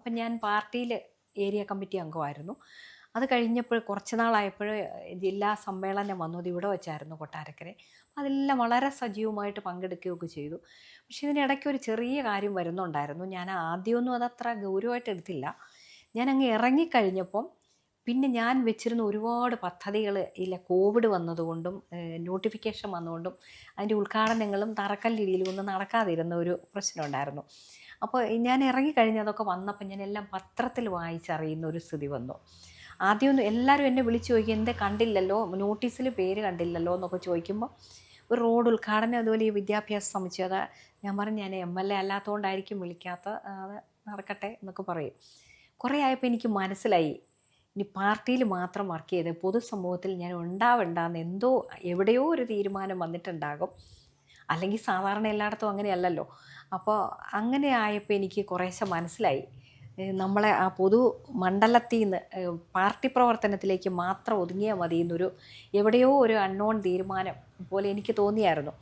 അപ്പം ഞാൻ പാർട്ടിയിൽ ഏരിയ കമ്മിറ്റി അംഗമായിരുന്നു. അത് കഴിഞ്ഞപ്പോൾ കുറച്ച് നാളായപ്പോൾ ജില്ലാ സമ്മേളനം വന്നു. അത് ഇവിടെ വെച്ചായിരുന്നു കൊട്ടാരക്കര. അതെല്ലാം വളരെ സജീവമായിട്ട് പങ്കെടുക്കുകയൊക്കെ ചെയ്തു. പക്ഷേ ഇതിനിടയ്ക്ക് ഒരു ചെറിയ കാര്യം വരുന്നുണ്ടായിരുന്നു. ഞാൻ ആദ്യമൊന്നും അതത്ര ഗൗരവമായിട്ട് എടുത്തില്ല. ഞാനങ്ങ് ഇറങ്ങിക്കഴിഞ്ഞപ്പം പിന്നെ ഞാൻ വെച്ചിരുന്ന ഒരുപാട് പദ്ധതികൾ ഇല്ല കോവിഡ് വന്നതുകൊണ്ടും നോട്ടിഫിക്കേഷൻ വന്നതുകൊണ്ടും അതിൻ്റെ ഉദ്ഘാടനങ്ങളും തറക്കല്ലിടീലും ഒന്നും നടക്കാതിരുന്ന ഒരു പ്രശ്നമുണ്ടായിരുന്നു. അപ്പോൾ ഞാൻ ഇറങ്ങിക്കഴിഞ്ഞ് അതൊക്കെ വന്നപ്പോൾ ഞാൻ എല്ലാം പത്രത്തിൽ വായിച്ചറിയുന്ന ഒരു സ്ഥിതി വന്നു. ആദ്യമൊന്നും എല്ലാവരും എന്നെ വിളിച്ച് ചോദിക്കും, "എന്തേ കണ്ടില്ലല്ലോ, നോട്ടീസിൽ പേര് കണ്ടില്ലല്ലോ" എന്നൊക്കെ ചോദിക്കുമ്പോൾ ഒരു റോഡ് ഉദ്ഘാടനം അതുപോലെ ഈ വിദ്യാഭ്യാസ സമുച്ചയം അതാ ഞാൻ പറഞ്ഞു, "ഞാൻ MLA അല്ലാത്തതുകൊണ്ടായിരിക്കും വിളിക്കാത്ത, അത് നടക്കട്ടെ" എന്നൊക്കെ പറയും. കുറേ ആയപ്പോൾ എനിക്ക് മനസ്സിലായി, ഇനി പാർട്ടിയിൽ മാത്രം വർക്ക് ചെയ്ത് പൊതുസമൂഹത്തിൽ ഞാൻ ഉണ്ടാവണ്ടെന്ന് എന്തോ എവിടെയോ ഒരു തീരുമാനം വന്നിട്ടുണ്ടാകും. അല്ലെങ്കിൽ സാധാരണ എല്ലായിടത്തും അങ്ങനെയല്ലല്ലോ. അപ്പോൾ അങ്ങനെ ആയപ്പോൾ എനിക്ക് കുറേശ്ശെ മനസ്സിലായി, നമ്മളെ ആ പൊതു മണ്ഡലത്തിൽ നിന്ന് പാർട്ടി പ്രവർത്തനത്തിലേക്ക് മാത്രം ഒതുങ്ങിയാൽ മതി എന്നൊരു എവിടെയോ ഒരു അൺനോൺ തീരുമാനം പോലെ എനിക്ക് തോന്നിയായിരുന്നു.